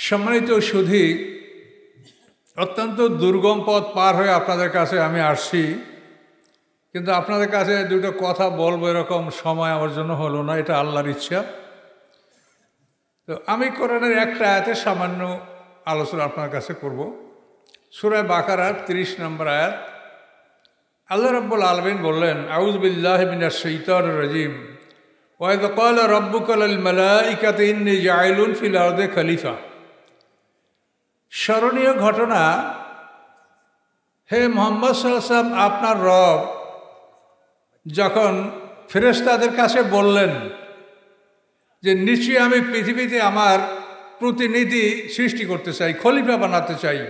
সম্মানিত সুধী, অত্যন্ত দুর্গম পথ পার হয়ে আপনাদের কাছে আমি আসছি, কিন্তু আপনাদের কাছে দুটো কথা বলবো এরকম সময় আমার জন্য হলো না, এটা আল্লাহর ইচ্ছা। তো আমি কোরআনের একটা আয়াতের সামান্য আলোচনা আপনার কাছে করব। সূরা বাকারার 30 নম্বর আয়াত। আল্লাহ রাব্বুল আলামিন বললেন, আউযু বিল্লাহি মিনাশ শাইতানির রাজিম, ওয়া ইয ক্বালা রাব্বুকা লিল মালাইকাতি ইন্নী জাইলুন ফিল আরদি খলিফা। স্মরণীয় ঘটনা, হে মুহাম্মদ সাল্লাল্লাহু আলাইহি ওয়াসাল্লাম, আপনার রব যখন ফেরেশতাদের কাছে বললেন যে নিশ্চয়ই আমি পৃথিবীতে আমার প্রতিনিধি সৃষ্টি করতে চাই, খলিফা বানাতে চাই,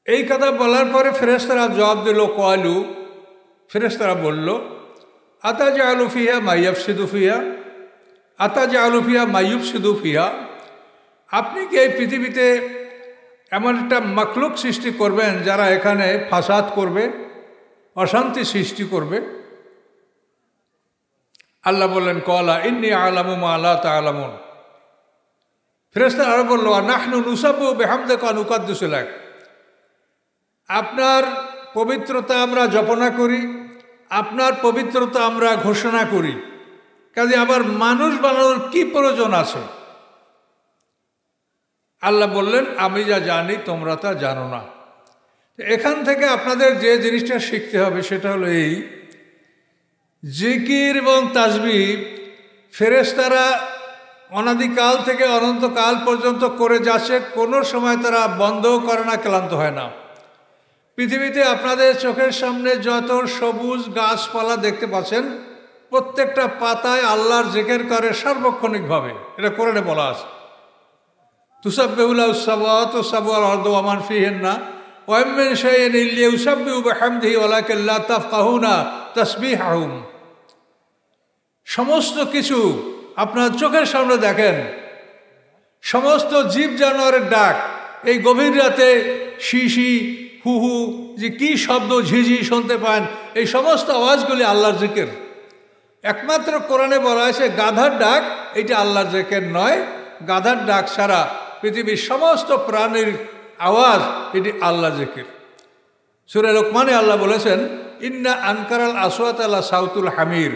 এই কথা বলার পরে ফেরেশতারা জবাব দিল, ক্বালু, ফেরেশতারা বলল, আতাজআলু ফিহা মাইয়াফসিদু ফিহা, আতাজআলু ফিহা মাইয়ুফসিদু ফিহা। আপনি কি এই পৃথিবীতে এমন একটা মাখলুক সৃষ্টি করবেন যারা এখানে ফাসাদ করবে, অশান্তি সৃষ্টি করবে? আল্লাহ বললেন, ক্বালা ইন্নী আ'লামু মা লা তা'লামুন। ফেরেশতারা আরো বলল, নাহনু নুসাব্বিহু বিহামদিকা ওয়া নুকাদ্দিসু লাক। আপনার পবিত্রতা আমরা জপনা করি, আপনার পবিত্রতা আমরা ঘোষণা করি, কাজে আবার মানুষ বানানোর কি প্রয়োজন আছে? আল্লাহ বললেন, আমি যা জানি তোমরা তা জানো না। এখান থেকে আপনাদের যে জিনিসটা শিখতে হবে সেটা হলো এই, জিকির এবং তাসবিহ ফেরেশতারা অনাদিকাল থেকে অনন্তকাল পর্যন্ত করে যাচ্ছে, কোনো সময় তারা বন্ধও করে না, ক্লান্ত হয় না। পৃথিবীতে আপনাদের চোখের সামনে যত সবুজ গাছপালা দেখতে পাচ্ছেন, প্রত্যেকটা পাতায় আল্লাহর জিকির করে সার্বক্ষণিকভাবে, এটা কোরআনে বলা আছে। তুসাব্বিহু লাহুস সামাওয়াতু ওয়াল আরদু ওয়া মান ফিহিন্না ওয়া মিন শাইইন ইল্লা ইউসাব্বিহু বিহামদিহি ওয়ালাকিন লা তাফকাহুনা তাসবিহাহুম। সমস্ত কিছু আপনার চোখের সামনে দেখেন, সমস্ত জীব জানোয়ারের ডাক, এই গভীর রাতে শিশি হুহু যে কি শব্দ ঝিঝি শুনতে পান, এই সমস্ত আওয়াজগুলি আল্লাহর জিকির। একমাত্র কোরআনে বলা হয়েছে গাধার ডাক এটা আল্লাহর জিকির নয়, গাধার ডাক ছাড়া পৃথিবীর সমস্ত প্রাণীর আওয়াজ এটি আল্লাহর জিকির। সূরা লোকমানে আল্লাহ বলেছেন, ইন্না আনকারাল আসওয়াত লা সাউতুল হামির।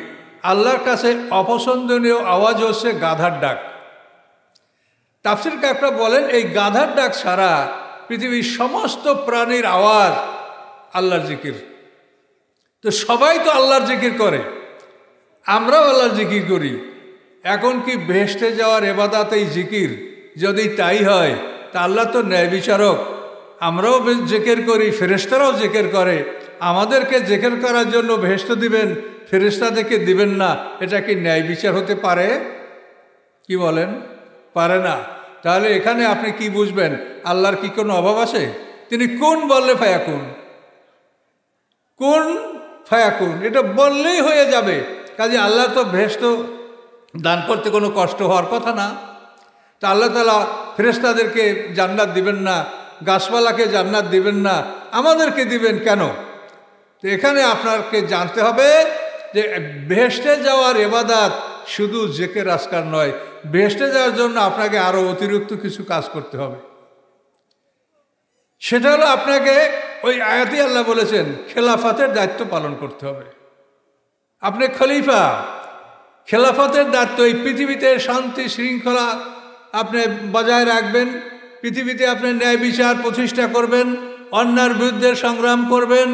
আল্লাহর কাছে অপছন্দনীয় আওয়াজ হচ্ছে গাধার ডাক। তাফসীরকাররা বলেন, এই গাধার ডাক ছাড়া পৃথিবীর সমস্ত প্রাণীর আওয়াজ আল্লাহর জিকির। তো সবাই তো আল্লাহর জিকির করে, আমরাও আল্লাহর জিকির করি। এখন কি বেহেশতে যাওয়ার ইবাদত এই জিকির? যদি তাই হয় তা আল্লাহ তো ন্যায় বিচারক। আমরাও জিকির করি, ফেরেশতারাও জিকির করে, আমাদেরকে জিকির করার জন্য বেহেশত দিবেন, ফেরেশতাদেরকে দিবেন না, এটা কি ন্যায় বিচার হতে পারে? কি বলেন? পারে না। তাহলে এখানে আপনি কি বুঝবেন? আল্লাহর কি কোনো অভাব আছে? তিনি কোন বললে ফায়াকুন, কোন ফায়াকুন, এটা বললেই হয়ে যাবে। কাজে আল্লাহ তো বেহেশত দান করতে কোনো কষ্ট হওয়ার কথা না। তা আল্লাহ তাআলা ফেরেশতাদেরকে জান্নাত দিবেন না, গাছপালাকে জান্নাত দিবেন না, আমাদেরকে দিবেন কেন? তো এখানে আপনাকে জানতে হবে যে বেহেশতে যাওয়ার ইবাদত শুধু জিকির আজকার নয়, বেহেশতে যাওয়ার জন্য আপনাকে আরো অতিরিক্ত কিছু কাজ করতে হবে। সেটা হলো আপনাকে ওই আয়াতে আল্লাহ বলেছেন খেলাফতের দায়িত্ব পালন করতে হবে। আপনি খলিফা, খেলাফতের দায়িত্ব এই পৃথিবীতে শান্তি শৃঙ্খলা আপনি বজায় রাখবেন, পৃথিবীতে আপনি ন্যায় বিচার প্রতিষ্ঠা করবেন, অন্যায়ের বিরুদ্ধে সংগ্রাম করবেন।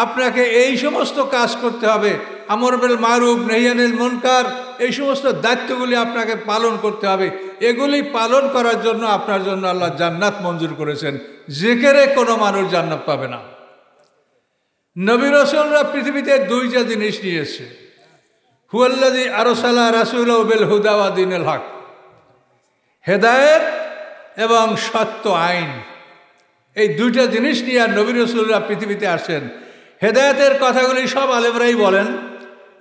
আপনাকে এই সমস্ত কাজ করতে হবে, আমর বিল মারুফ নাহি আনিল মুনকার, এই সমস্ত দায়িত্বগুলি আপনাকে পালন করতে হবে। এগুলি পালন করার জন্য আপনার জন্য আল্লাহ জান্নাত মঞ্জুর করেছেন। জিকিরে কোনো মানুষ জান্নাত পাবে না। নবী রাসূলরা পৃথিবীতে দুইটা জিনিস নিয়ে এসেছে, হুয়াল্লাযী আরসালা রাসূলাহু বিল হুদা ওয়া দীনিল হক, হেদায়েত এবং সত্য আইন। এই দুইটা জিনিস নিয়ে আর নবী রাসূলরা পৃথিবীতে আসেন। হেদায়েতের কথাগুলি সব আলেমরাই বলেন,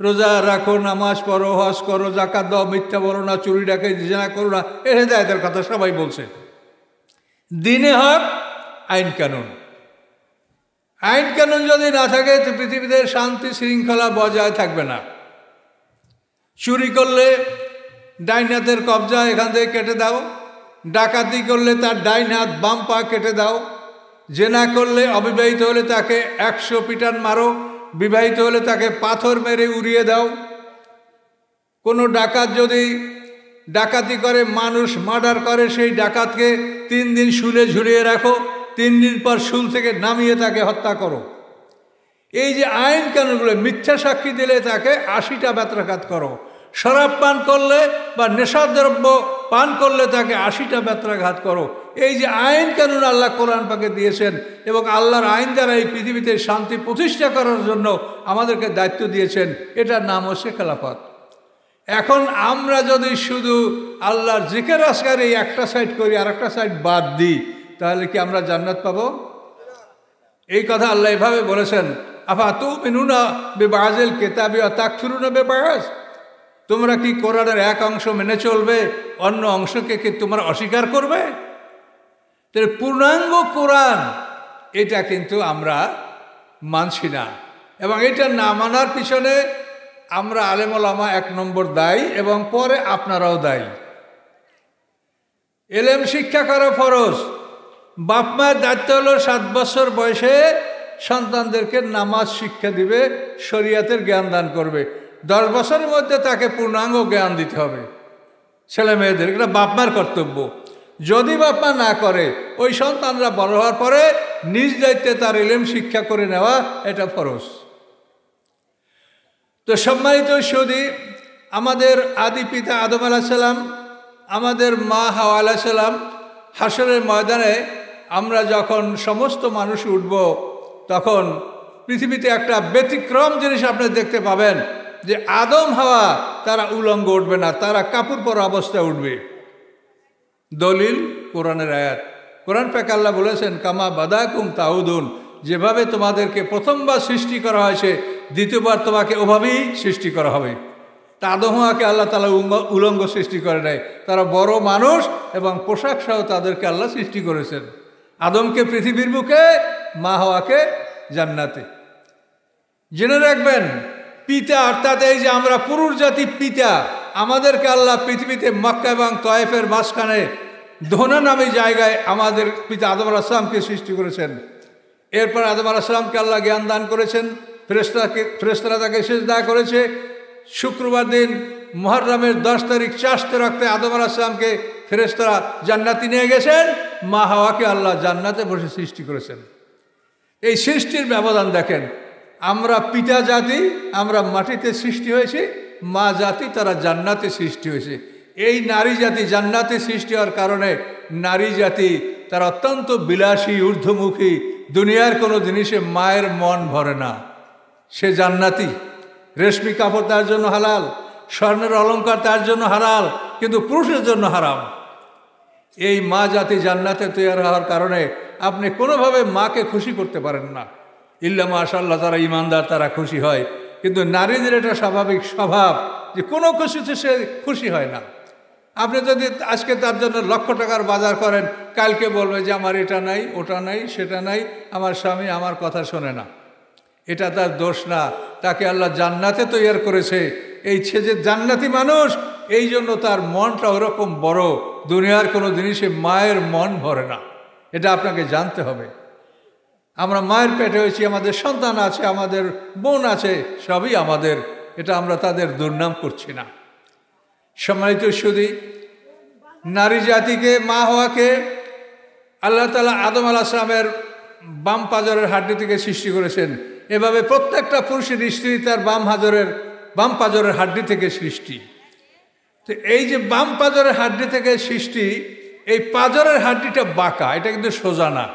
রোজা রাখো, নামাজ পড়ো, হজ করো, যাকাত দাও, মিথ্যা বলো না, চুরি ডাকাতি জিনা করো না, এই হেদায়েতের কথা সবাই বলছে। দ্বীনে হক আইন কানুন, আইন কানুন যদি না থাকে তো পৃথিবীতে শান্তি শৃঙ্খলা বজায় থাকবে না। চুরি করলে ডাইনাতের কবজা এখান থেকে কেটে দাও, ডাকাতি করলে তার ডাইন হাত বাম পা কেটে দাও, জেনা করলে অবিবাহিত হলে তাকে 100 পিটান মারো, বিবাহিত হলে তাকে পাথর মেরে উড়িয়ে দাও। কোনো ডাকাত যদি ডাকাতি করে, মানুষ মার্ডার করে, সেই ডাকাতকে 3 দিন শুলে ঝুলিয়ে রাখো, 3 দিন পর শুল থেকে নামিয়ে তাকে হত্যা করো। এই যে আইন কানুনগুলো, মিথ্যা সাক্ষী দিলে তাকে 80টা বেত্রাঘাত করো, শরাব পান করলে বা নেশাদ্রব্য পান করলে তাকে 80টা বেত্রাঘাত করো। এই যে আইন কানুন আল্লাহ কোরআন পাকে দিয়েছেন, এবং আল্লাহর আইন দ্বারা এই পৃথিবীতে শান্তি প্রতিষ্ঠা করার জন্য আমাদেরকে দায়িত্ব দিয়েছেন, এটার নাম হচ্ছে খেলাফত। এখন আমরা যদি শুধু আল্লাহর জিকির আজকার এই একটা সাইড করি আর একটা সাইড বাদ দিই, তাহলে কি আমরা জান্নাত পাবো? এই কথা আল্লাহ এভাবে বলেছেন, আফা তুমিনুনা বিবাযিল কিতাবি ওয়া তাকফুরুনা বিবায, তোমরা কি কোরআনের এক অংশ মেনে চলবে, অন্য অংশকে কি তোমরা অস্বীকার করবে? তাহলে পূর্ণাঙ্গ কোরআন এটা কিন্তু আমরা মানছি না, এবং এটা না মানার পিছনে আমরা আলেম ওলামা 1 নম্বর দায়ী, এবং পরে আপনারাও দায়ী। এলেম শিক্ষা করা ফরজ। বাপ মায়ের দায়িত্ব হলো 7 বছর বয়সে সন্তানদেরকে নামাজ শিক্ষা দিবে, শরিয়াতের জ্ঞান দান করবে। 10 বছরের মধ্যে তাকে পূর্ণাঙ্গ জ্ঞান দিতে হবে ছেলে মেয়েদের, এটা বাপ মার কর্তব্য। যদি বাপ মা না করে, ওই সন্তানরা বড় হওয়ার পরে নিজ দায়িত্বে তার ইলম শিক্ষা করে নেওয়া, এটা ফরজ। তো সম্মানিত সুধী, আমাদের আদি পিতা আদম আলাইহিস সালাম, আমাদের মা হাওয়া আলাইহিস সালাম, হাসরের ময়দানে আমরা যখন সমস্ত মানুষ উঠব, তখন পৃথিবীতে একটা ব্যতিক্রম জিনিস আপনি দেখতে পাবেন, যে আদম হাওয়া তারা উলঙ্গ উঠবে না, তারা কাপড় পরা অবস্থায় উঠবে। দলিল কোরআনের আয়াত। কোরআন পাক আল্লাহ বলেছেন, কামা বাদাকুম তাউদুন, যেভাবে তোমাদেরকে প্রথমবার সৃষ্টি করা হয়েছে, দ্বিতীয়বার তোমাকে ওভাবেই সৃষ্টি করা হবে। তা আদম হাওয়াকে আল্লাহ তাআলা উলঙ্গ সৃষ্টি করে নাই, তারা বড় মানুষ এবং পোশাক সহ তাদেরকে আল্লাহ সৃষ্টি করেছেন। আদমকে পৃথিবীর বুকে, মা হাওয়াকে জান্নাতে। জেনে রাখবেন, পিতা অর্থাৎ এই যে আমরা পুরুষ জাতি পিতা, আমাদেরকে আল্লাহ পৃথিবীতে মক্কা এবং তয়েফের মাঝখানে দোনা নামে জায়গায় আমাদের পিতা আদম আলাইহিস সালামকে সৃষ্টি করেছেন। এরপর আদম আলাইহিস সালামকে আল্লাহ জ্ঞান দান করেছেন, ফেরেশতারা তাকে সিজদা করেছে। শুক্রবার দিন মুহররমের 10 তারিখ চাঁদতে রাখতে আদম আলাইহিস সালামকে ফেরেশতারা জান্নাতে নিয়ে গেছেন, মা হাওয়াকে আল্লাহ জান্নাতে বসে সৃষ্টি করেছেন। এই সৃষ্টির ব্যবধান দেখেন, আমরা পিতা জাতি, আমরা মাটিতে সৃষ্টি হয়েছি, মা জাতি তারা জান্নাতে সৃষ্টি হয়েছে। এই নারী জাতি জান্নাতে সৃষ্টি হওয়ার কারণে নারী জাতি তারা অত্যন্ত বিলাসী, ঊর্ধ্বমুখী, দুনিয়ার কোনো জিনিসে মায়ের মন ভরে না। সে জান্নাতি। রেশমি কাপড় তার জন্য হালাল, স্বর্ণের অলংকার তার জন্য হালাল, কিন্তু পুরুষের জন্য হারাম। এই মা জাতি জান্নাতে তৈরি হওয়ার কারণে আপনি কোনোভাবে মাকে খুশি করতে পারেন না। ইল্লা মাশাআল্লাহ, তারা ইমানদার, তারা খুশি হয়। কিন্তু নারীদের এটা স্বাভাবিক স্বভাব যে কোনো কিছুতে সে খুশি হয় না। আপনি যদি আজকে তার জন্য লক্ষ টাকার বাজার করেন, কালকে বলবে যে আমার এটা নাই, ওটা নাই, সেটা নাই, আমার স্বামী আমার কথা শোনে না। এটা তার দোষ না, তাকে আল্লাহ জান্নাতে তৈরি করেছে। এই যে জান্নাতি মানুষ, এই জন্য তার মনটা ওরকম বড়, দুনিয়ার কোনো জিনিসে মায়ের মন ভরে না। এটা আপনাকে জানতে হবে। আমরা মায়ের পেটে হয়েছি, আমাদের সন্তান আছে, আমাদের বোন আছে, সবই আমাদের। এটা আমরা তাদের দুর্নাম করছি না। সম্মানিত সুধী, নারী জাতিকে, মা হওয়াকে আল্লাহ তাআলা আদম আলাইহিস সালামের বাম পাজরের হাড্ডি থেকে সৃষ্টি করেছেন। এভাবে প্রত্যেকটা পুরুষের স্ত্রী তার বাম পাজরের হাড্ডি থেকে সৃষ্টি। তো এই যে বাম পাজরের হাড্ডি থেকে সৃষ্টি, এই পাজরের হাড্ডিটা বাঁকা, এটা কিন্তু সোজা না।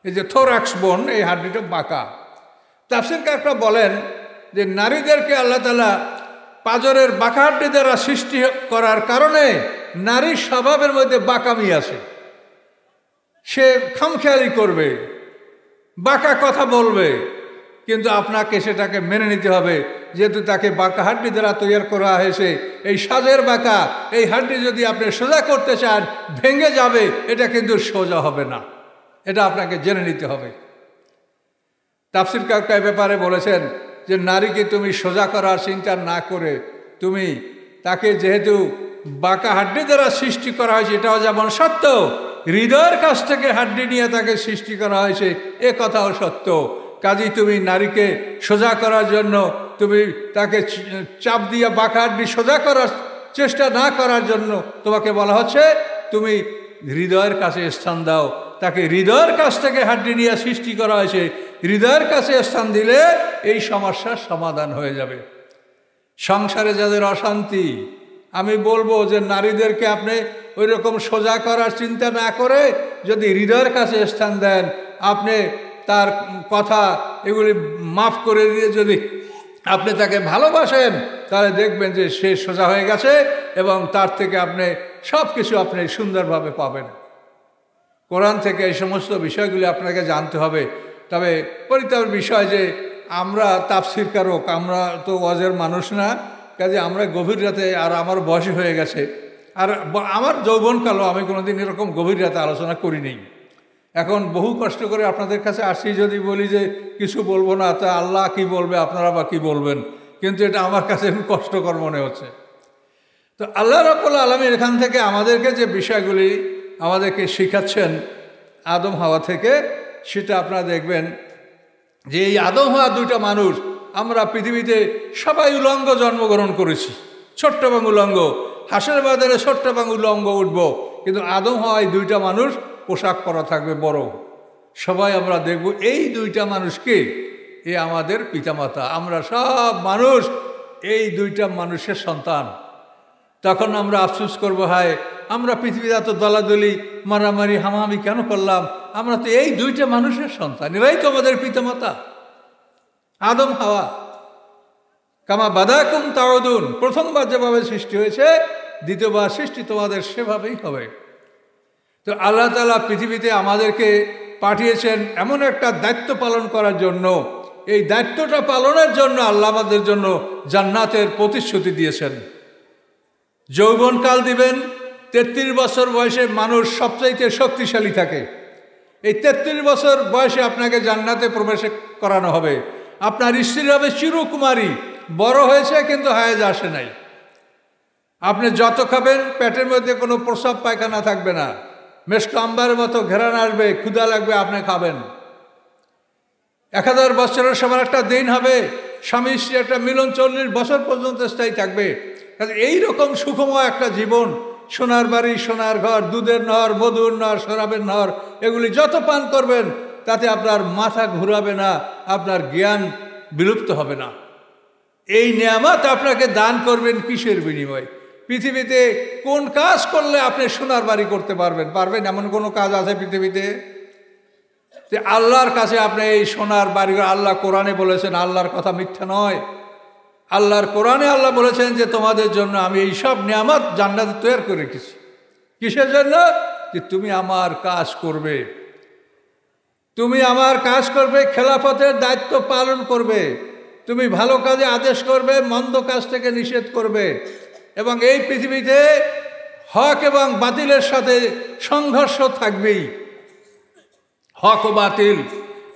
এই যে থোরাক্স বোন, এই হাড্ডিটা বাঁকা। তাফসীরকাররা বলেন যে নারীদেরকে আল্লাহ তাআলা পাজরের বাঁকা হাড্ডি দ্বারা সৃষ্টি করার কারণে নারীর স্বভাবের মধ্যে বাঁকামি আছে। সে খামখেয়ালি করবে, বাঁকা কথা বলবে, কিন্তু আপনাকে সেটাকে মেনে নিতে হবে, যেহেতু তাকে বাঁকা হাড্ডি দ্বারা তৈরি করা হয়েছে। এই সাজের বাঁকা এই হাড্ডি যদি আপনি সোজা করতে চান, ভেঙে যাবে, এটা কিন্তু সোজা হবে না। এটা আপনাকে জেনে নিতে হবে। তাফসীরকাররা এই ব্যাপারে বলেছেন যে নারীকে তুমি সোজা করার চিন্তা না করে, তুমি তাকে যেহেতু বাঁকা হাড্ডি দ্বারা সৃষ্টি করা হয়েছে এটাও যেমন সত্য, হৃদয়ের কাছ থেকে হাড্ডি নিয়ে তাকে সৃষ্টি করা হয়েছে এ কথাও সত্য। কাজেই তুমি নারীকে সোজা করার জন্য তুমি তাকে চাপ দিয়ে বাঁকা হাড্ডি সোজা করার চেষ্টা না করার জন্য তোমাকে বলা হচ্ছে তুমি হৃদয়ের কাছে স্থান দাও। তাকে হৃদয়ের কাছ থেকে হাড্ডি নিয়ে সৃষ্টি করা হয়েছে, হৃদয়ের কাছে স্থান দিলে এই সমস্যার সমাধান হয়ে যাবে। সংসারে যাদের অশান্তি, আমি বলবো যে নারীদেরকে আপনি ওই রকম সোজা করার চিন্তা না করে যদি হৃদয়ের কাছে স্থান দেন, আপনি তার কথা এগুলি মাফ করে দিয়ে যদি আপনি তাকে ভালোবাসেন, তাহলে দেখবেন যে সে সোজা হয়ে গেছে এবং তার থেকে আপনি সব কিছু আপনি সুন্দরভাবে পাবেন। কোরআন থেকে এই সমস্ত বিষয়গুলি আপনাকে জানতে হবে। তবে পরিতাপের বিষয় যে আমরা তাফসিরকারক, আমরা তো ওয়াজের মানুষ না, কাজে আমরা গভীর রাতে, আর আমার বয়স হয়ে গেছে, আর আমার যৌবনকালও আমি কোনোদিন এরকম গভীর রাতে আলোচনা করিনি। এখন বহু কষ্ট করে আপনাদের কাছে আসি, যদি বলি যে কিছু বলবো না, তা আল্লাহ কি বলবে, আপনারা বা কি বলবেন, কিন্তু এটা আমার কাছে কষ্টকর মনে হচ্ছে। তো আল্লাহ রাব্বুল আলামিন এখান থেকে আমাদেরকে যে বিষয়গুলি আমাদেরকে শেখাচ্ছেন আদম হাওয়া থেকে, সেটা আপনারা দেখবেন যে এই আদম হাওয়া দুইটা মানুষ, আমরা পৃথিবীতে সবাই উলঙ্গ জন্মগ্রহণ করেছি, ছোট্ট এবং উলঙ্গ। হাসের বাজারে ছোট্ট এবং উলঙ্গ উঠব, কিন্তু আদম হাওয়ায় দুইটা মানুষ পোশাক পরা থাকবে বড়। সবাই আমরা দেখব এই দুইটা মানুষকে, এ আমাদের পিতামাতা, আমরা সব মানুষ এই দুইটা মানুষের সন্তান। তখন আমরা আফসোস করবো, হায় আমরা পৃথিবীতে এত দলাদলি মারামারি হামাহামি কেন করলাম, আমরা তো এই দুইটা মানুষের সন্তান, এরাই তো আমাদের পিতামাতা আদম হাওয়া। কামা বাদাকুম তাউদুন, প্রথমবার যেভাবে সৃষ্টি হয়েছে দ্বিতীয়বার সৃষ্টি তোমাদের সেভাবেই হবে। তো আল্লাহ তাআলা পৃথিবীতে আমাদেরকে পাঠিয়েছেন এমন একটা দায়িত্ব পালন করার জন্য। এই দায়িত্বটা পালনের জন্য আল্লাহ আমাদের জন্য জান্নাতের প্রতিশ্রুতি দিয়েছেন। যৌবনকাল দিবেন, 33 বছর বয়সে মানুষ সবচাইতে শক্তিশালী থাকে। এই 33 বছর বয়সে আপনাকে জান্নাতে প্রবেশ করানো হবে। আপনার স্ত্রী হবে চিরকুমারী, বড় হয়েছে কিন্তু হায়েজ আসে নাই। আপনি যত খাবেন পেটের মধ্যে কোনো প্রস্রাব পায়খানা থাকবে না, মেশক আম্বারের মতো ঘেরান আসবে, ক্ষুধা লাগবে, আপনি খাবেন। 1000 বছরের সবার একটা দিন হবে, স্বামী স্ত্রী একটা মিলন 40 বছর পর্যন্ত স্থায়ী থাকবে। এইরকম সুখময় একটা জীবন, সোনার বাড়ি, সোনার ঘর, দুধের নহর, মধুর নহর, শরাবের নহর, এগুলি যত পান করবেন তাতে আপনার মাথা ঘুরাবে না, আপনার জ্ঞান বিলুপ্ত হবে না। এই নিয়ামত আপনাকে দান করবেন কিসের বিনিময়ে? পৃথিবীতে কোন কাজ করলে আপনি সোনার বাড়ি করতে পারবেন? পারবেন? এমন কোনো কাজ আছে পৃথিবীতে? আল্লাহর কাছে আপনি এই সোনার বাড়ি, আল্লাহ কোরআনে বলেছেন, আল্লাহর কথা মিথ্যা নয়। আল্লাহর কোরআনে আল্লাহ বলেছেন যে তোমাদের জন্য আমি এই সব নিয়ামত জান্নাতে তৈরি করে রেখেছি। কিসের জন্য? যে তুমি আমার কাজ করবে, তুমি আমার কাজ করবে, খেলাফতের দায়িত্ব পালন করবে, তুমি ভালো কাজে আদেশ করবে, মন্দ কাজ থেকে নিষেধ করবে, এবং এই পৃথিবীতে হক এবং বাতিলের সাথে সংঘর্ষ থাকবেই। হক ও বাতিল,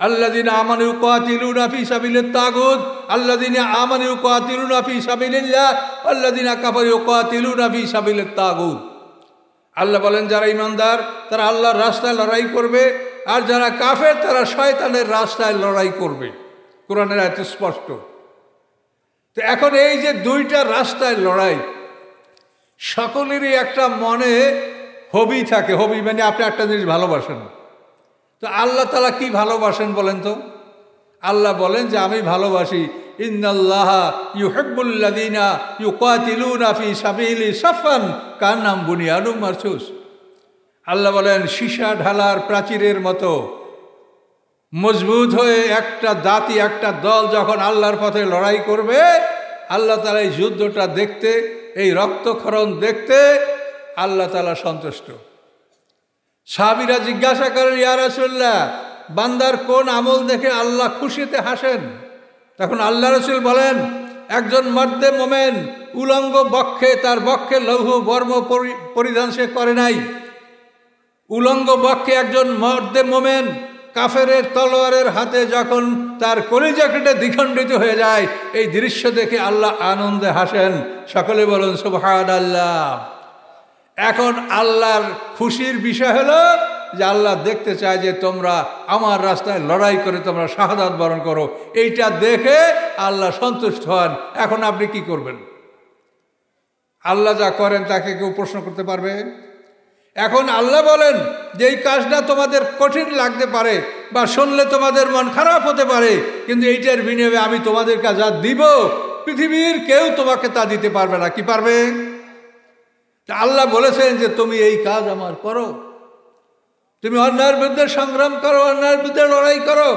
আল্লাযীনা আমানু ইউকাতিলুনা ফী সাবিলিত তাগুত, আল্লাযীনা আমানু ইউকাতিলুনা ফী সাবিলিল্লাহ, আল্লাযীনা কাফারু ইউকাতিলুনা ফী সাবিলিত তাগুত। আল্লাহ বলেন যারা ঈমানদার তারা আল্লাহর রাস্তায় লড়াই করবে, আর যারা কাফের তারা শয়তানের রাস্তায় লড়াই করবে। কোরআনের আয়াতে স্পষ্ট। তো এখন এই যে দুইটা রাস্তায় লড়াই, সকলেরই একটা মনে হবি থাকে। হবি মানে আপনি একটা জিনিস ভালোবাসেন। তো আল্লাহ তাআলা কি ভালোবাসেন বলেন তো? আল্লাহ বলেন যে আমি ভালোবাসি, ইন্নাল্লাহা ইউহিব্বুল্লাযীনা ইউকাতিলুনা ফী সাবিলি সাফান কান্নাম বুনিয়ানুম মারসুস। আল্লাহ বলেন সীসা ঢালার প্রাচীরের মতো মজবুত হয়ে একটা জাতি, একটা দল যখন আল্লাহর পথে লড়াই করবে, আল্লাহ তাআলা এই যুদ্ধটা দেখতে, এই রক্তক্ষরণ দেখতে আল্লাহ তাআলা সন্তুষ্ট। সাহাবীরা জিজ্ঞাসা করেন, ইয়া রাসূলুল্লাহ, বান্দার কোন আমল দেখে আল্লাহ খুশিতে হাসেন? তখন আল্লাহ রাসূল বলেন, একজন মর্দে মোমেন উলঙ্গ বক্ষে, তার বক্ষে লৌহ বর্ম পরিধান সে করে নাই, উলঙ্গ বক্ষে একজন মর্দে মোমেন কাফেরের তলোয়ারের হাতে যখন তার কলিজা কেটে দ্বিখণ্ডিত হয়ে যায়, এই দৃশ্য দেখে আল্লাহ আনন্দে হাসেন। সকলে বলুন সুবহানাল্লাহ। এখন আল্লাহর খুশির বিষয় হলো যে আল্লাহ দেখতে চায় যে তোমরা আমার রাস্তায় লড়াই করে তোমরা শাহাদাত বরণ করো। এইটা দেখে আল্লাহ সন্তুষ্ট হন। এখন আপনি কি করবেন? আল্লাহ যা করেন তাকে কেউ প্রশ্ন করতে পারবে? এখন আল্লাহ বলেন যে এই কাজটা তোমাদের কঠিন লাগতে পারে বা শুনলে তোমাদের মন খারাপ হতে পারে, কিন্তু এইটার বিনিময়ে আমি তোমাদেরকে যা দিব পৃথিবীর কেউ তোমাকে তা দিতে পারবে না। কি পারবে? আল্লাহ বলেছেন যে তুমি এই কাজ আমার করো, তুমি অন্যায়ের বিরুদ্ধে সংগ্রাম করো, অন্যায়ের বিরুদ্ধে লড়াই করো।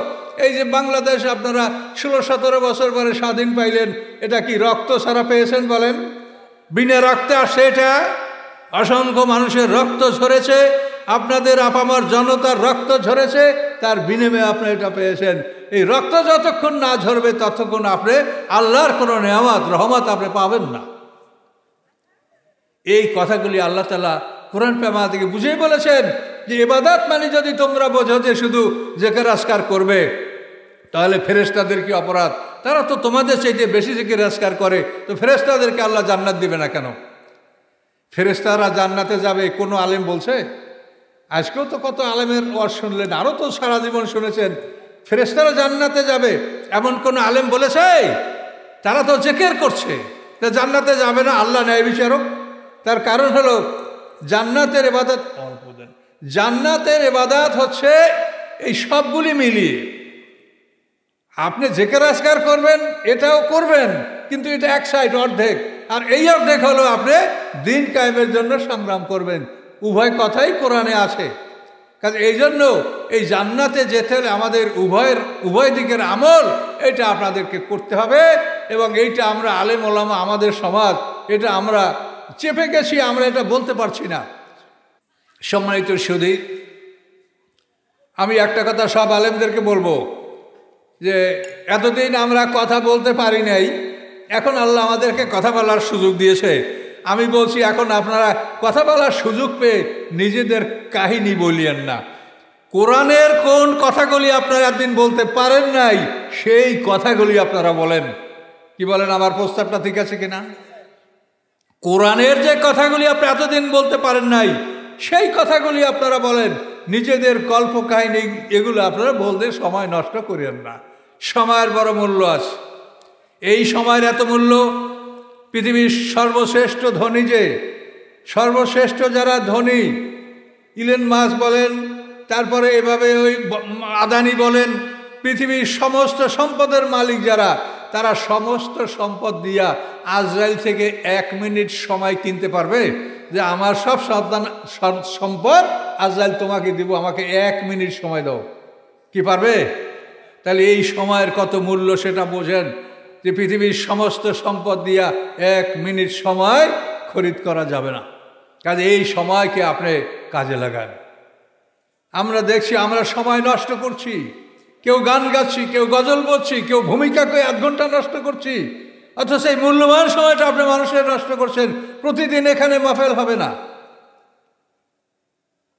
এই যে বাংলাদেশ আপনারা 16-17 বছর পরে স্বাধীন পাইলেন, এটা কি রক্ত ছাড়া পেয়েছেন বলেন? বিনা রক্তে আসে এটা? অসংখ্য মানুষের রক্ত ঝরেছে, আপনাদের আপামর জনতার রক্ত ঝরেছে, তার বিনিময়ে আপনি এটা পেয়েছেন। এই রক্ত যতক্ষণ না ঝরবে ততক্ষণ আপনি আল্লাহর কোনো নেয়ামত রহমত আপনি পাবেন না। এই কথাগুলি আল্লাহ তাআলা কোরআন প্রেমা থেকে বুঝেই বলেছেন যে ইবাদত মানে যদি তোমরা বোঝো যে শুধু জিকির আজকার করবে, তাহলে ফেরেশতাদের কি অপরাধ? তারা তো তোমাদের চাইতে বেশি জিকির আজকার করে, তো ফেরেশতাদেরকে আল্লাহ জান্নাত দিবে না কেন? ফেরেশতারা জান্নাতে যাবে কোনো আলেম বলছে? আজকেও তো কত আলেমের ওয়াজ শুনলেন, আরও তো সারা জীবন শুনেছেন ফেরেশতারা জান্নাতে যাবে, এমন কোন আলেম বলেছে? তারা তো জিকির করছে, তা জান্নাতে যাবে না? আল্লাহ ন্যায় বিচারক। তার কারণ হলো জান্নাতের ইবাদত, জান্নাতের ইবাদত হচ্ছে এই সবগুলি মিলিয়ে। আপনি জিকির আজকার করবেন, এটাও করবেন, কিন্তু এটা এক সাইড, অর্ধেক। আর এই অর্ধেক হলো আপনি দিন কায়েমের জন্য সংগ্রাম করবেন। উভয় কথাই কোরআনে আছে। কাজে এই জন্য এই জান্নাতে যেতে হলে আমাদের উভয় দিকের আমল এটা আপনাদেরকে করতে হবে। এবং এইটা আমরা আলেম ওলামা, আমাদের সমাজ, এটা আমরা চেপে গেছি, আমরা এটা বলতে পারছি না। সম্মানিত সুধী, আমি একটা কথা সব আলেমদেরকে বলবো যে এতদিন আমরা কথা বলতে পারি নাই, এখন আল্লাহ আমাদেরকে কথা বলার সুযোগ দিয়েছে। আমি বলছি এখন আপনারা কথা বলার সুযোগ পেয়ে নিজেদের কাহিনী বলিয়েন না। কোরআনের কোন কথাগুলি আপনারা একদিন বলতে পারেন নাই, সেই কথাগুলি আপনারা বলেন। কি বলেন? আমার প্রস্তাবটা ঠিক আছে কিনা? কোরআনের যে কথাগুলি আপনি এতদিন বলতে পারেন নাই, সেই কথাগুলি আপনারা বলেন। নিজেদের কল্প কাহিনী এগুলো আপনারা বলতে সময় নষ্ট করেন না। সময়ের বড় মূল্য আছে। এই সময়ের এত মূল্য, পৃথিবীর সর্বশ্রেষ্ঠ ধনী, যে সর্বশ্রেষ্ঠ যারা ধনী, ইলন মাস্ক বলেন, তারপরে এভাবে ওই আদানি বলেন, পৃথিবীর সমস্ত সম্পদের মালিক যারা, তারা সমস্ত সম্পদ দিয়া আজরাইল থেকে 1 মিনিট সময় কিনতে পারবে যে আমার সব সম্পদ আজরাইল তোমাকে দিব, আমাকে 1 মিনিট সময় দাও। কি পারবে? তাহলে এই সময়ের কত মূল্য সেটা বোঝেন, যে পৃথিবীর সমস্ত সম্পদ দিয়া 1 মিনিট সময় খরিদ করা যাবে না। কাজে এই সময়কে আপনি কাজে লাগান। আমরা দেখছি আমরা সময় নষ্ট করছি, কেউ গান গাচ্ছি, কেউ গজল বলছি, কেউ ভূমিকাকে 1 ঘন্টা নষ্ট করছি, অথচ এই মূল্যবান সময়টা আপনি মানুষের নষ্ট করছেন। প্রতিদিন এখানে মাহফিল হবে না,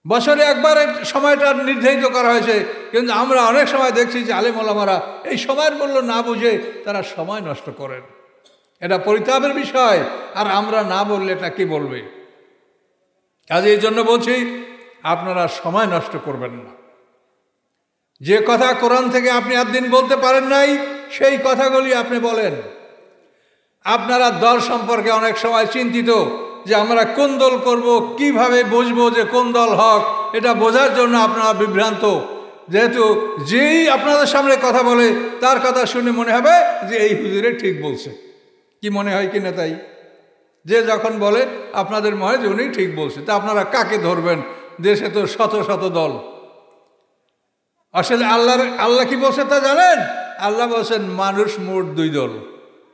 বছরে একবার সময়টা নির্ধারিত করা হয়েছে, কিন্তু আমরা অনেক সময় দেখছি যে আলেম ওলামারা এই সময়ের মূল্য না বুঝে তারা সময় নষ্ট করেন। এটা পরিতাপের বিষয়। আর আমরা না বললে এটা কি বলবে? কাজে এই জন্য বলছি আপনারা সময় নষ্ট করবেন না। যে কথা কোরআন থেকে আপনি একদিন বলতে পারেন নাই, সেই কথাগুলি আপনি বলেন। আপনারা দল সম্পর্কে অনেক সময় চিন্তিত যে আমরা কোন দল করব, কিভাবে বুঝবো যে কোন দল হক, এটা বোঝার জন্য আপনারা বিভ্রান্ত। যেহেতু যেই আপনাদের সামনে কথা বলে তার কথা শুনে মনে হবে যে এই হুজুরে ঠিক বলছে। কি মনে হয় কিনা? তাই যে যখন বলে আপনাদের মনে হয় যে উনি ঠিক বলছে, তা আপনারা কাকে ধরবেন? দেশে তো শত শত দল। আসলে আল্লাহ কি বলছে তা জানেন? আল্লাহ বলছেন মানুষ মোট 2 দল।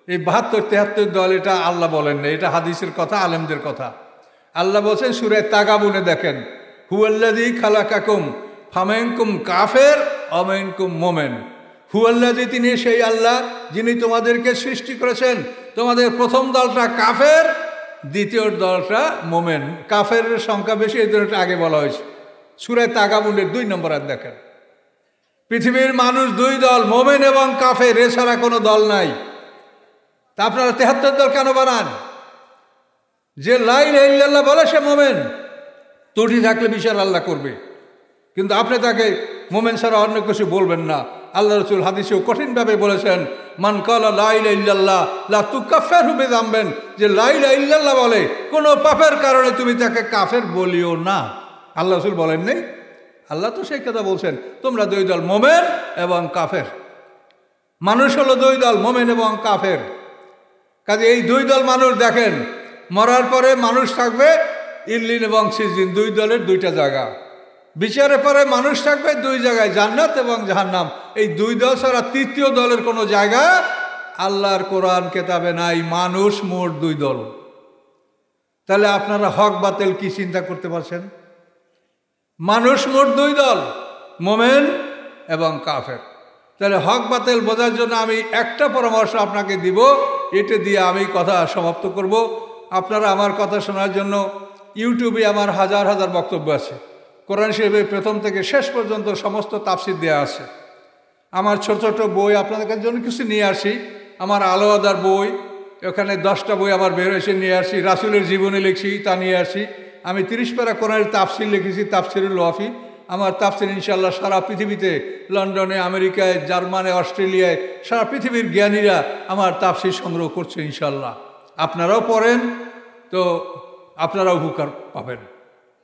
এই 72-73 দল এটা আল্লাহ বলেন না, এটা হাদিসের কথা, আলেমদের কথা। আল্লাহ বলছেন সূরা তাগাবুনে, দেখেন, হুয়াল্লাযী খালাকাকুম ফামিনকুম কাফের ওয়া মিনকুম মুমিন। হুয়াল্লাযী, তিনি সেই আল্লাহ যিনি তোমাদেরকে সৃষ্টি করেছেন। তোমাদের প্রথম দলটা কাফের, দ্বিতীয় দলটা মুমিন। কাফের সংখ্যা বেশি, এই জন্য আগে বলা হয়েছে। সূরা তাগাবুনের 2 নম্বর আয়াত দেখেন। পৃথিবীর মানুষ 2 দল, মুমিন এবং কাফের, এছাড়া কোনো দল নাই। তা আপনারা 73 দল কেন বানান? যে লা ইলাহা ইল্লাল্লাহ বলে সে মোমেন, ত্রুটি থাকলে বিচার আল্লাহ করবে। কিন্তু আপনি তাকে মোমেন ছাড়া অন্য কিছু বলবেন না। আল্লাহ রাসূল হাদিসেও কঠিনভাবে বলেছেন, মান ক্বালা লা ইলাহা ইল্লাল্লাহ লা তুকাফিরহু বিযামবিন, যে লা ইলাহা ইল্লাল্লাহ বলে কোনো পাপের কারণে তুমি তাকে কাফের বলিও না। আল্লাহ রাসূল বলেন নেই? আল্লাহ তো সেই কথা বলছেন, তোমরা দুই দল, মোমেন এবং কাফের। মানুষ হলো দুই দল, মোমেন এবং কাফের। কাজে এই দুই দল মানুষ দেখেন, মরার পরে মানুষ থাকবে ইল্লিন এবং সিজিন, দুই দলের দুইটা জায়গা। বিচারের পরে মানুষ থাকবে দুই জায়গায়, জান্নাত এবং জাহান্নাম। এই দুই দল ছাড়া তৃতীয় দলের কোনো জায়গা আল্লাহর কোরআন কেতাবে নাই। মানুষ মোট দুই দল। তাহলে আপনারা হক বাতিল কি চিন্তা করতে পারছেন? মানুষ মোট দুই দল, মোমেন এবং কাফের। তাহলে হক বাতিল বোঝার জন্য আমি একটা পরামর্শ আপনাকে দিব, এটা দিয়ে আমি কথা সমাপ্ত করব। আপনারা আমার কথা শোনার জন্য ইউটিউবে আমার হাজার হাজার বক্তব্য আছে। কোরআন শরীফের প্রথম থেকে শেষ পর্যন্ত সমস্ত তাফসীর দেওয়া আছে। আমার ছোট ছোট বই আপনাদের জন্য কিছু নিয়ে আসি। আমার আলো আদার বই, ওখানে 10টা বই আমার বের হয়েছে, নিয়ে আসি। রাসূলের জীবনী লিখছি, তা নিয়ে আসি। আমি 30 পারা কোরআনের তাফসীর লিখেছি, তাফসীরুল ওয়াফি। আমার তাফসীর ইনশাআল্লাহ সারা পৃথিবীতে, লন্ডনে, আমেরিকায়, জার্মানে, অস্ট্রেলিয়ায়, সারা পৃথিবীর জ্ঞানীরা আমার তাফসীর সংগ্রহ করছে ইনশাআল্লাহ। আপনারাও পড়েন তো আপনারাও উপকার পাবেন।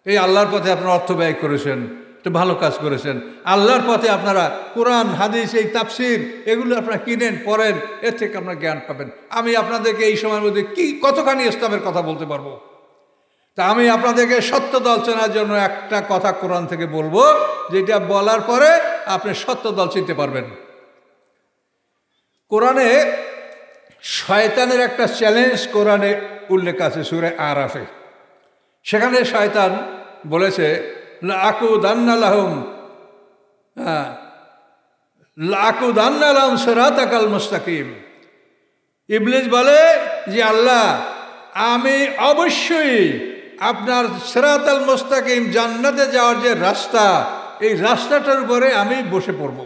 এই আল্লাহর পথে আপনারা অর্থ ব্যয় করেছেন, তো ভালো কাজ করেছেন। আল্লাহর পথে আপনারা কোরআন, হাদিস, এই তাফসীর এগুলো আপনারা কিনেন, পড়েন, এর থেকে আপনারা জ্ঞান পাবেন। আমি আপনাদেরকে এই সময়ের মধ্যে কতখানি ইসলামের কথা বলতে পারবো। তা আমি আপনাদেরকে সত্য দল চেনার জন্য একটা কথা কোরআন থেকে বলবো, যেটা বলার পরে আপনি সত্য দল চিনতে পারবেন। কোরআনে শয়তানের একটা চ্যালেঞ্জ কোরআনে উল্লেখ আছে সূরা আরাফে। সেখানে শয়তান বলেছে, লাকুদান্না লাহুম সিরাতাকাল মুস্তাকিম। ইবলিস বলে যে আল্লাহ, আমি অবশ্যই আপনার সিরাতাল মুস্তাকিম, জান্নাতে যাওয়ার যে রাস্তা, এই রাস্তাটার উপরে আমি বসে পড়ব।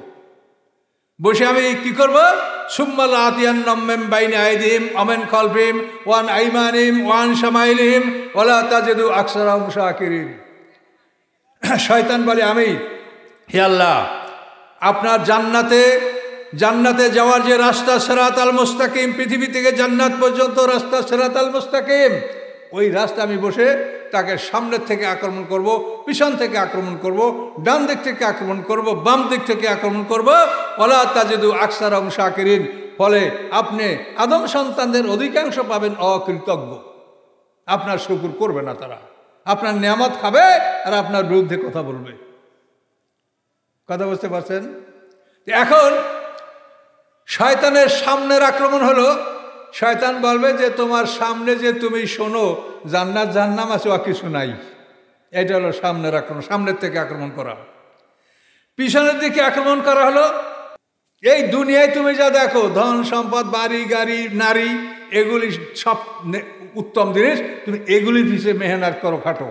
বসে আমি কি করব? সুম্মা লাআতিয়ান্নাহুম মিন বাইনি আইদিহিম ওয়া মিন খালফিহিম ওয়া আন আইমানিহিম ওয়া আন শামাইলিহিম ওয়া লা তাজিদু আকসারাহুম শাকিরিন। শয়তান বলে, আমি হে আল্লাহ, আপনার জান্নাতে যাওয়ার যে রাস্তা সিরাতাল মুস্তাকিম, পৃথিবী থেকে জান্নাত পর্যন্ত রাস্তা সিরাতাল মুস্তাকিম, ওই রাস্তা আমি বসে তাকে সামনের থেকে আক্রমণ করব, পিছন থেকে আক্রমণ করব, ডান দিক থেকে আক্রমণ করব, বাম দিক থেকে আক্রমণ করব। ওয়ালা তাজিদু আকসারাহুম শাকিরিন। ফলে আপনি আদম সন্তানদের অধিকাংশ পাবেন অকৃতজ্ঞ। আপনার শুকর করবে না, তারা আপনার নিয়ামত খাবে আর আপনার বিরুদ্ধে কথা বলবে। কথা বুঝতে পারছেন? এখন শয়তানের সামনের আক্রমণ হলো, শয়তান বলবে যে তোমার সামনে যে তুমি শোনো জান্নাত জাহান্নাম আছে, ও কিছু নাই। এটা হলো সামনের আক্রমণ, সামনের থেকে আক্রমণ করা। পিছনের দিকে আক্রমণ করা হলো, এই দুনিয়ায় তুমি যা দেখো, ধন সম্পদ, বাড়ি গাড়ি, নারী, এগুলি সব উত্তম জিনিস, তুমি এগুলির পিছিয়ে মেহনত করো, খাটো।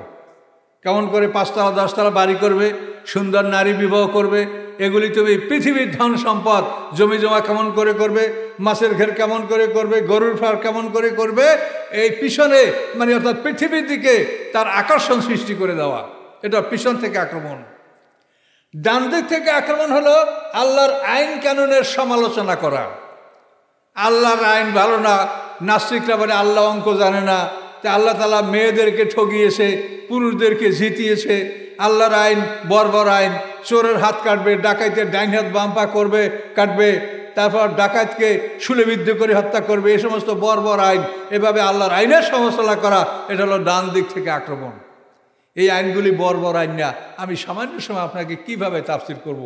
কেমন করে 5তলা 10তলা বাড়ি করবে, সুন্দর নারী বিবাহ করবে, এগুলি তুমি পৃথিবীর ধন সম্পদ, জমি জমা কেমন করে করবে, মাছের ঘের কেমন করে করবে, গরুর ফার কেমন করে করবে, এই পিছনে মানে অর্থাৎ পৃথিবীর দিকে তার আকর্ষণ সৃষ্টি করে দেওয়া, এটা পিছন থেকে আক্রমণ। ডান দিক থেকে আক্রমণ হলো আল্লাহর আইন কানুনের সমালোচনা করা। আল্লাহর আইন ভালো না, নাস্তিকরা বলে আল্লাহ অঙ্ক জানে না, তা আল্লাহ তাআলা মেয়েদেরকে ঠগিয়েছে, পুরুষদেরকে জিতিয়েছে। আল্লাহর আইন বর্বর আইন, চোরের হাত কাটবে, ডাকাইতের ডাইন হাত বাম পা করবে কাটবে, তারপর ডাকাতকে শুলেবিদ্ধ করে হত্যা করবে, এই সমস্ত বর্বর আইন। এভাবে আল্লাহর আইনের সমালোচনা করা, এটা হলো ডান দিক থেকে আক্রমণ। এই আইনগুলি বর্বর আইন না। আমি সামান্য সময় আপনাকে কিভাবে তাফসীর করব।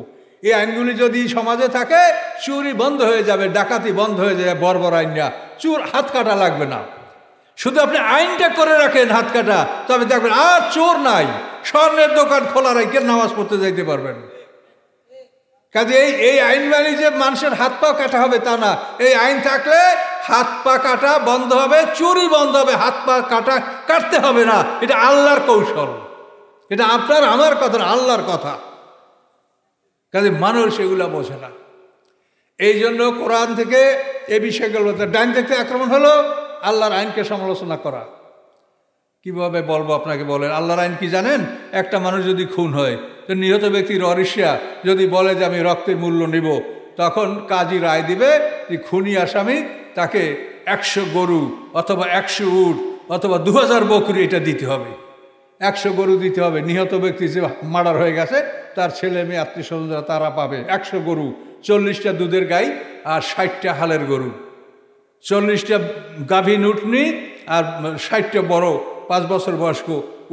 এই আইনগুলি যদি সমাজে থাকে, চুরি বন্ধ হয়ে যাবে, ডাকাতি বন্ধ হয়ে যাবে, বর্বর আইন না। চোর হাত কাটা লাগবে না, শুধু আপনি আইনটা করে রাখেন হাত কাটা, তবে দেখবেন আর চোর নাই। স্বর্ণের দোকান খোলা রেখে নামাজ পড়তে যাইতে পারবেন। কাজে এই আইন মানে যে মানুষের হাত পা কাটা হবে তা না। এই আইন থাকলে হাত পা কাটা বন্ধ হবে, চুরি বন্ধ হবে, হাত পা কাটতে হবে না। এটা আল্লাহর কৌশল, এটা আপনার আমার কথা না, আল্লাহর কথা। কাজে মানুষ এগুলা বোঝে না। এই জন্য কোরআন থেকে এই বিষয়গুলো, ডাইন থেকে আক্রমণ হলো আল্লাহর আইনকে সমালোচনা করা। কিভাবে বলবো আপনাকে, বলেন আল্লাহর আইন কি জানেন? একটা মানুষ যদি খুন হয়, তো নিহত ব্যক্তির অরিশা যদি বলে যে আমি রক্তের মূল্য নিব, তখন কাজী রায় দিবে যে খুনি আসামি তাকে 100 গরু অথবা 100 উট অথবা 2000 বকরি এটা দিতে হবে। 100 গরু দিতে হবে। নিহত ব্যক্তি যে মার্ডার হয়ে গেছে তার ছেলে মেয়ে আত্মীয় স্বজনরা তারা পাবে 100 গরু, 40টা দুধের গাই আর 60টা হালের গরু, 40টা গাভীন উটনি আর 60টা বড় 5 বছর বয়স্ক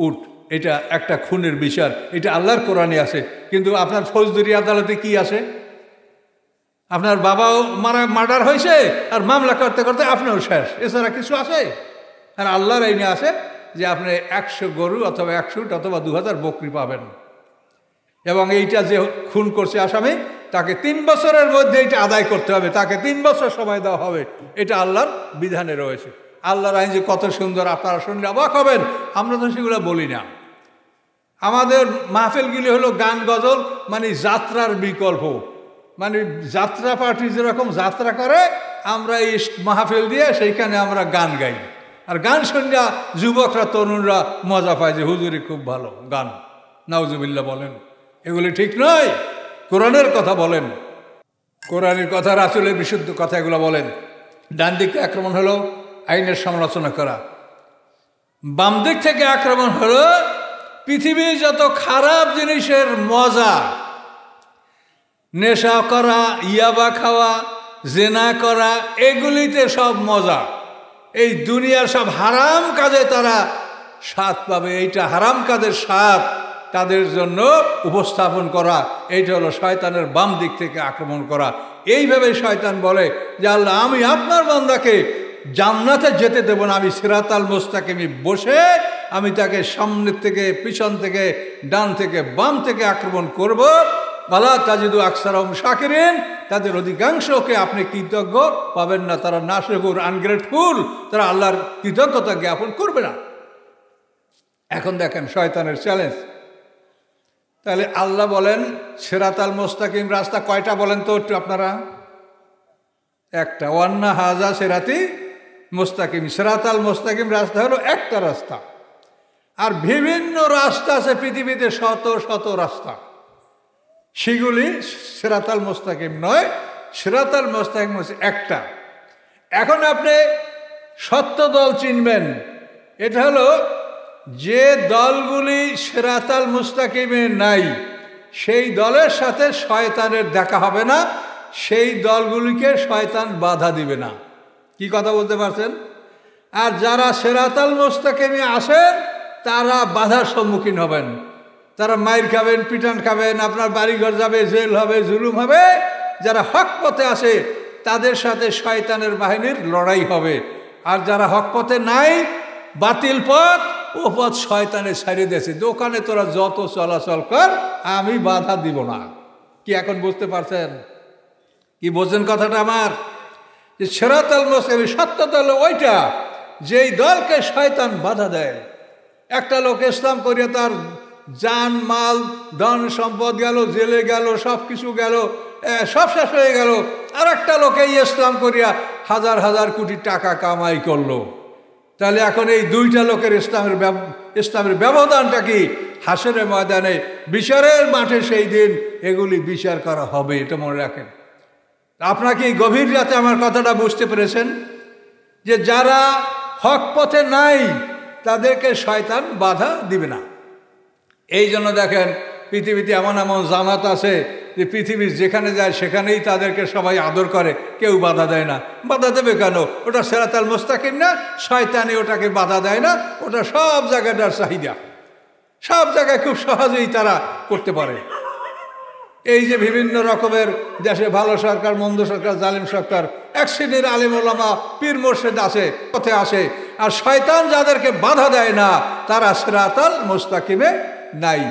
উট। এটা একটা খুনের বিচার, এটা আল্লাহর কোরআনে আছে। কিন্তু আপনার ফৌজদারি আদালতে কি আছে? আপনার বাবাও মার্ডার হয়েছে আর মামলা করতে করতে আপনিও শেষ, এছাড়া কিছু আছে? আর আল্লাহর আইনে আছে যে আপনি 100 গরু অথবা 100 উট অথবা 2000 বকরি পাবেন। এবং এইটা যে খুন করছে আসামি তাকে 3 বছরের মধ্যে এটা আদায় করতে হবে, তাকে 3 বছর সময় দেওয়া হবে। এটা আল্লাহর বিধানে রয়েছে। আল্লাহর আইন যে কত সুন্দর, আপনারা শুনলে অবাক হবেন। আমরা তো সেগুলো বলি না। আমাদের মাহফিলগুলি হলো গান গজল, মানে যাত্রার বিকল্প। মানে যাত্রা পার্টি যেরকম যাত্রা করে, আমরা এই মাহফিল দিয়ে সেইখানে আমরা গান গাই। আর গান শুনলে যুবকরা তরুণরা মজা পায় যে হুজুরি খুব ভালো গান, নাউজুবিল্লাহ বলেন। এগুলি ঠিক নয়। কোরআনের কথা বলেন, কোরআনের কথা, রাসূলের বিশুদ্ধ কথা এগুলো বলেন। ডান দিক থেকে আক্রমণ হলো আইনের সমালোচনা করা, বাম দিক থেকে আক্রমণ হলো পৃথিবীর যত খারাপ জিনিসের মজা, নেশা করা, ইয়াবা খাওয়া, জেনা করা, এগুলিতে সব মজা। এই দুনিয়ার সব হারাম কাজে তারা স্বাদ পাবে। এইটা হারাম কাজের স্বাদ তাদের জন্য উপস্থাপন করা, এইটা হলো শয়তানের বাম দিক থেকে আক্রমণ করা। এইভাবে শয়তান বলে যে আল্লাহ, আমি আপনার বান্দাকে জান্নাতে যেতে দেব না, আমি সিরাতাল মুস্তাকিমে বসে আমি তাকে সামনের থেকে, পিছন থেকে, ডান থেকে, বাম থেকে আক্রমণ করব। ওয়ালা তাজিদু আকসারহুম শাকিরিন, তাদের অধিকাংশকে আপনি কৃতজ্ঞ পাবেন না। তারা নাশকুর, আনগ্রেটফুল, তারা আল্লাহর কৃতজ্ঞতা জ্ঞাপন করবে না। এখন দেখেন শয়তানের চ্যালেঞ্জ। তাহলে আল্লাহ বলেন সিরাতাল মুস্তাকিম রাস্তা কয়টা বলেন তো একটু আপনারা? একটা। ওয়ান্না হাজা সিরাতি মুস্তাকিম, সিরাতাল মুস্তাকিম রাস্তা হলো একটা রাস্তা। আর বিভিন্ন রাস্তা আছে পৃথিবীতে, শত শত রাস্তা। সেগুলি সিরাতাল মুস্তাকিম নয়, সিরাতাল মুস্তাকিম হচ্ছে একটা। এখন আপনি সত্য দল চিনবেন। এটা হলো যে দলগুলি সিরাতাল মুস্তাকিমে নাই, সেই দলের সাথে শয়তানের দেখা হবে না, সেই দলগুলিকে শয়তান বাধা দিবে না। কি কথা বলতে পারছেন? আর যারা সিরাতাল মুস্তাকিমে আসেন তারা বাধার সম্মুখীন হবেন, তারা মাইর খাবেন, পিটান খাবেন, আপনার বাড়িঘর যাবে, জেল হবে, জুলুম হবে। যারা হক পথে আসে তাদের সাথে শয়তানের বাহিনীর লড়াই হবে। আর যারা হক পথে নাই, বাতিল পথ, ও পথ শয়তানে ছাড়িয়ে দিয়েছে, দোকানে তোরা যত চলাচল কর, আমি বাধা দিব না। কি এখন বুঝতে পারছেন? কি বোঝেন কথাটা আমার? যে সিরাতাল মুস্তাকিম সত্য দল ওইটা, যেই দলকে শয়তান বাধা দেয়। একটা লোক ইসলাম করিয়া তার জান মাল ধন সম্পদ গেল, জেলে গেল, সব কিছু গেল, সব শেষ হয়ে গেল। আর একটা লোকে ইসলাম করিয়া হাজার হাজার কোটি টাকা কামাই করলো। তাহলে এখন এই দুইটা লোকের ইসলামের ব্যবধানটা কি? হাসরের ময়দানে, বিচারের মাঠে সেই দিন এগুলি বিচার করা হবে, এটা মনে রাখেন। আপনাকে গভীর রাতে আমার কথাটা বুঝতে পেরেছেন? যে যারা হক পথে নাই তাদেরকে শয়তান বাধা দিবে না। এই জন্য দেখেন পৃথিবীতে এমন এমন জামাত আছে যে পৃথিবীর যেখানে যায় সেখানেই তাদেরকে সবাই আদর করে, কেউ বাধা দেয় না। বাধা দেবে কেন? ওটা সিরাতাল মুস্তাকিম না, শয়তানি ওটাকে বাধা দেয় না। ওটা সব জায়গাটার চাহিদা, সব জায়গায় খুব সহজেই তারা করতে পারে। এই যে বিভিন্ন রকমের দেশে ভালো সরকার, মন্দ সরকার, জালিম সরকার, এক শ্রেণীর আলেম ওলামা, পীর মোর্শেদ আছে, পথে আসে। আর শয়তান যাদেরকে বাধা দেয় না তারা সিরাতাল মুস্তাকিমে নাই।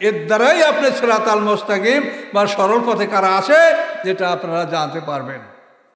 এর দ্বারাই আপনি সিরাতাল মুস্তাকিম বা সরল পথে কারা আসে যেটা আপনারা জানতে পারবেন।